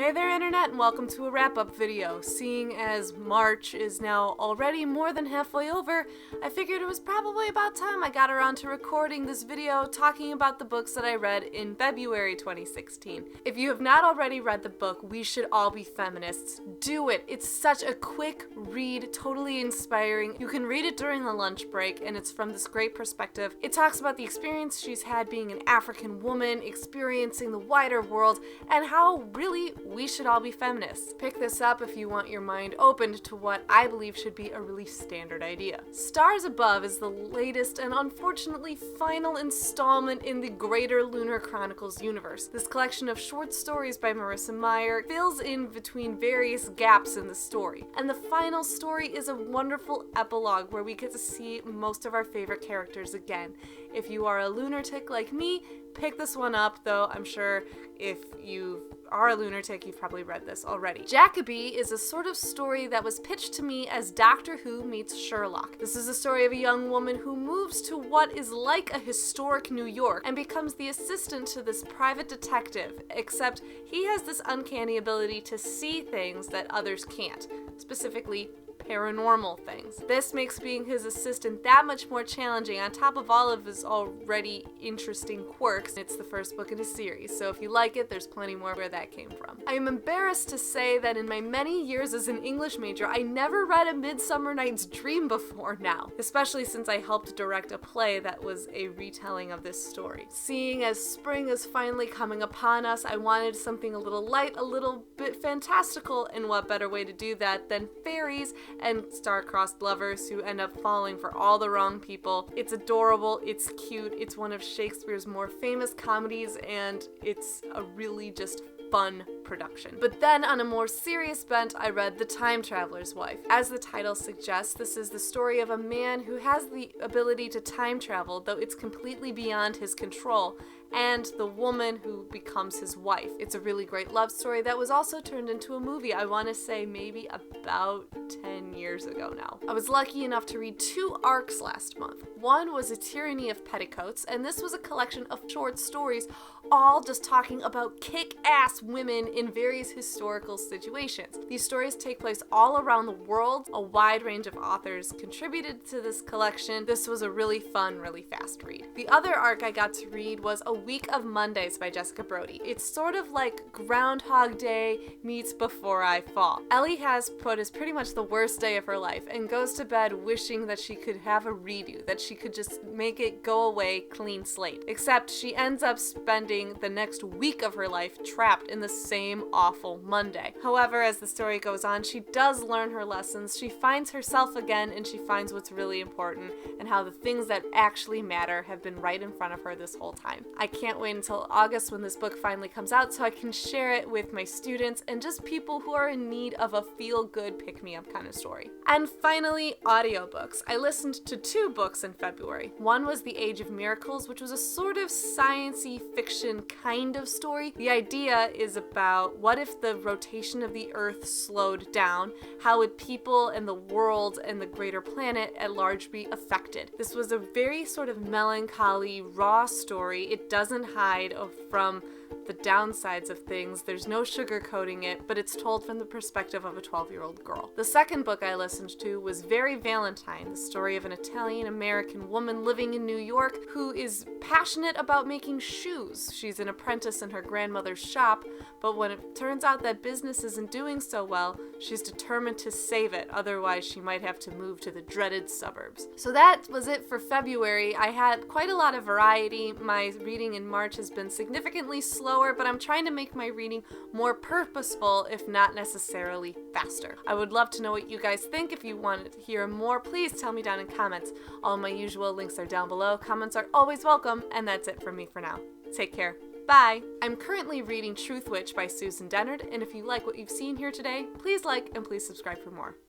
Hey there Internet, and welcome to a wrap-up video. Seeing as March is now already more than halfway over, I figured it was probably about time I got around to recording this video talking about the books that I read in February 2016. If you have not already read the book, We Should All Be Feminists, do it! It's such a quick read, totally inspiring. You can read it during the lunch break, and it's from this great perspective. It talks about the experience she's had being an African woman, experiencing the wider world, and how really we should all be feminists. Pick this up if you want your mind opened to what I believe should be a really standard idea. Stars Above is the latest and unfortunately final installment in the greater Lunar Chronicles universe. This collection of short stories by Marissa Meyer fills in between various gaps in the story. And the final story is a wonderful epilogue where we get to see most of our favorite characters again. If you are a lunatic like me, pick this one up, though I'm sure if you are a lunatic, you've probably read this already. Jacoby is a sort of story that was pitched to me as Doctor Who meets Sherlock. This is a story of a young woman who moves to what is like a historic New York and becomes the assistant to this private detective, except he has this uncanny ability to see things that others can't, specifically paranormal things. This makes being his assistant that much more challenging on top of all of his already interesting quirks. It's the first book in a series, so if you like it, there's plenty more where that came from. I am embarrassed to say that in my many years as an English major, I never read A Midsummer Night's Dream before now, especially since I helped direct a play that was a retelling of this story. Seeing as spring is finally coming upon us, I wanted something a little light, a little bit fantastical, and what better way to do that than fairies and star-crossed lovers who end up falling for all the wrong people. It's adorable, it's cute, it's one of Shakespeare's more famous comedies, and it's a really just fun production. But then on a more serious bent, I read The Time Traveler's Wife. As the title suggests, this is the story of a man who has the ability to time travel, though it's completely beyond his control, and the woman who becomes his wife. It's a really great love story that was also turned into a movie, I want to say maybe about 10 years ago now. I was lucky enough to read 2 arcs last month. One was A Tyranny of Petticoats, and this was a collection of short stories all just talking about kick-ass women in various historical situations. These stories take place all around the world. A wide range of authors contributed to this collection. This was a really fun, really fast read. The other arc I got to read was A Week of Mondays by Jessica Brody. It's sort of like Groundhog Day meets Before I Fall. Ellie has what is pretty much the worst day of her life and goes to bed wishing that she could have a redo, that she could just make it go away clean slate. Except she ends up spending the next week of her life trapped in the same awful Monday. However, as the story goes on, she does learn her lessons, she finds herself again, and she finds what's really important and how the things that actually matter have been right in front of her this whole time. I can't wait until August when this book finally comes out so I can share it with my students and just people who are in need of a feel-good pick-me-up kind of story. And finally, audiobooks. I listened to 2 books in February. One was The Age of Miracles, which was a sort of science-y fiction kind of story. The idea is about what if the rotation of the Earth slowed down? How would people and the world and the greater planet at large be affected? This was a very sort of melancholy, raw story. It doesn't hide from the downsides of things. There's no sugarcoating it, but it's told from the perspective of a 12-year-old girl. The second book I listened to was Very Valentine, the story of an Italian-American woman living in New York who is passionate about making shoes. She's an apprentice in her grandmother's shop, but when it turns out that business isn't doing so well, she's determined to save it, otherwise she might have to move to the dreaded suburbs. So that was it for February. I had quite a lot of variety. My reading in March has been significantly slower, but I'm trying to make my reading more purposeful, if not necessarily faster. I would love to know what you guys think. If you want to hear more, please tell me down in comments. All my usual links are down below. Comments are always welcome, and that's it from me for now. Take care. Bye! I'm currently reading Truth Witch by Susan Dennard, and if you like what you've seen here today, please like and please subscribe for more.